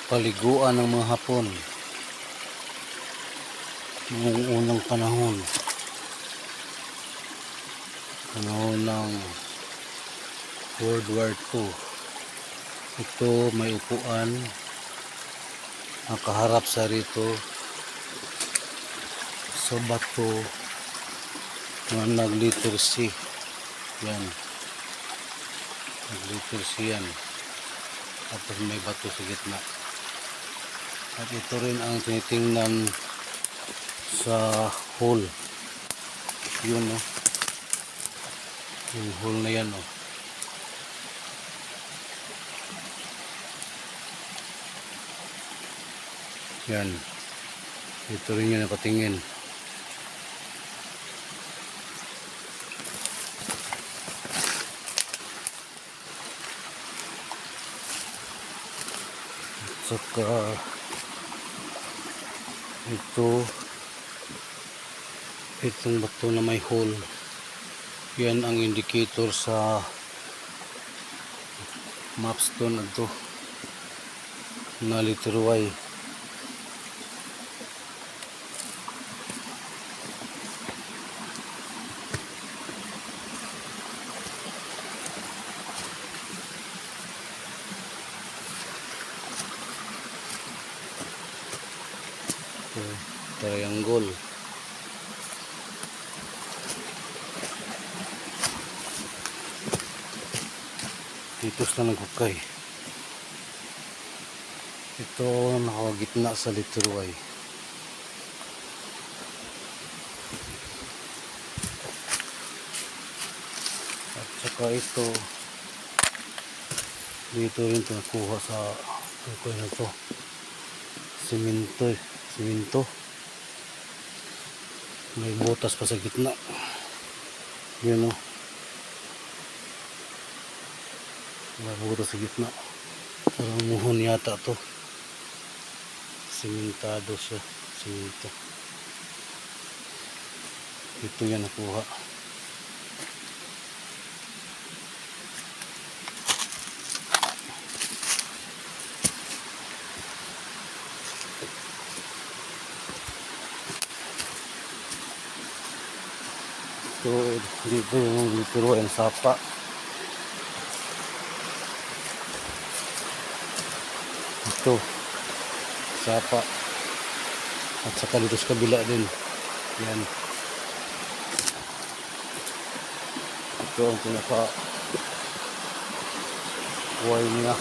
paliguan ng mga Hapon noong unang panahon ng World War II. Ito may upuan nakaharap sa rito sa bato na nag-letter C. Yan, nag-letter C yan, tapos may bato sa gitna. At ito rin ang tinitingnan sa hole. Yun, no? Yung hole na yan, no? Yan, ito rin yung nakatingin. Saka itong bato na may hole, yan ang indicator sa mapstone ito na letter Y. Triangle. Dito na nagkukay. Ito nakagitna sa letter Y. At saka ito dito rin ito nakuha sa tukoy na ito. Simento. May butas pa sa gitna. Yun, o. May butas sa gitna. Parang muhon yata to. Simentado siya. Simento. Ito yan nakuha. So, dito yung lituro ang sapa. Ito, sapa. At saka dito sa kabila din. Yan. Ito ang pinaka-buhay niya.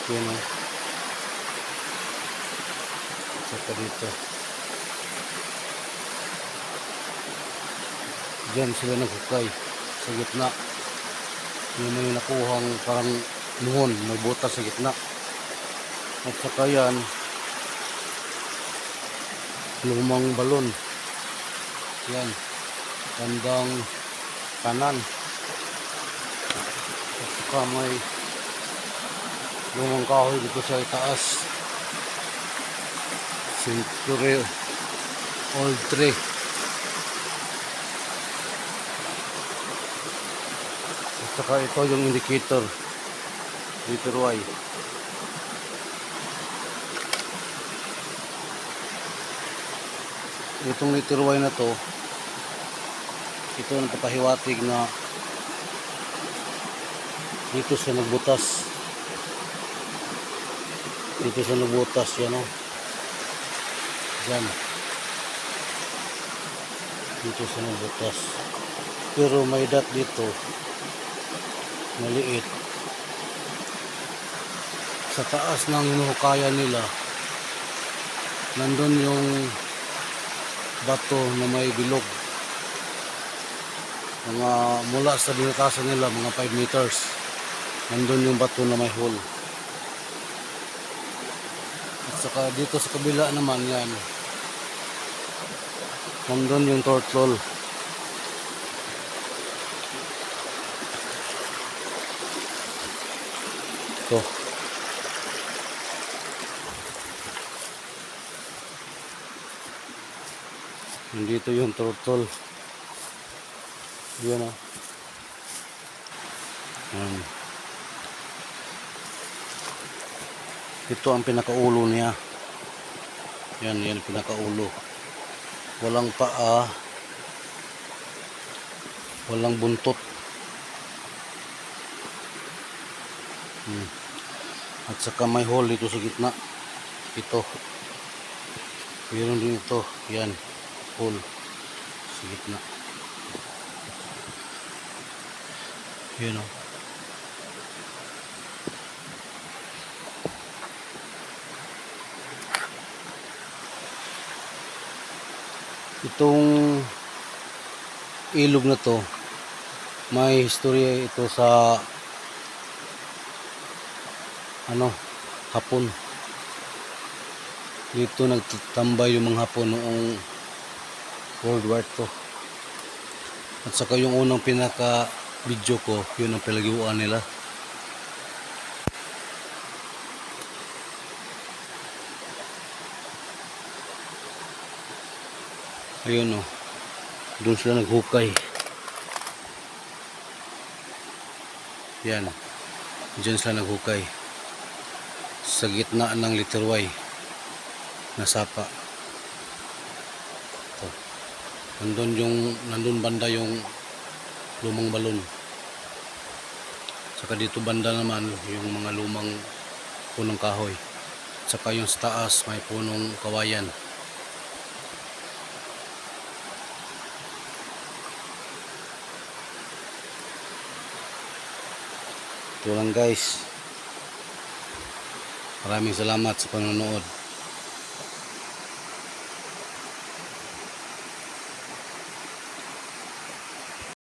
Yan o. At saka dito. Diyan sila nagkukay sa gitna. Yun na yung nakuhang parang muhon, may butas sa gitna. At saka yan, lumang balon. Yan, bandang kanan. At saka may lumang kahoy dito sa itaas. Century old tree. Saka ito yung indicator, letter Y. Itong letter Y na to, ito ang papahiwatig na dito sa nagbutas. Dito sa nagbutas, yan o. Yan. Dito sa nagbutas. Pero may dot dito. Maliit. Sa taas ng hinuhukayan nila, nandun yung bato na may bilog. Mula sa binatasan nila, mga 5 meters, nandun yung bato na may hole. At saka dito sa kabila naman yan, nandun yung turtle. Ito. Nandito yung turtle. Yan o. Ito ang pinakaulo niya. Yan ang pinakaulo. Walang paa, walang buntot. At saka may hole dito sa gitna. Ito. Meron din ito. Yan. Hole sa gitna. Yan o. Itong ilog na to, may history ito sa Hapon. Dito nagtambay yung mga Hapon noong World War II. At saka yung unang pinaka video ko, yun ang palagiuan nila. Ayun o, doon sila naghukay. Yan, dyan sila naghukay sa gitna ng letter Y na sapa. Ito. Nandun banda yung lumang balon. Saka dito banda naman yung mga lumang punong kahoy. Saka yung sa taas may punong kawayan. Ito lang guys. Maraming salamat sa panonood.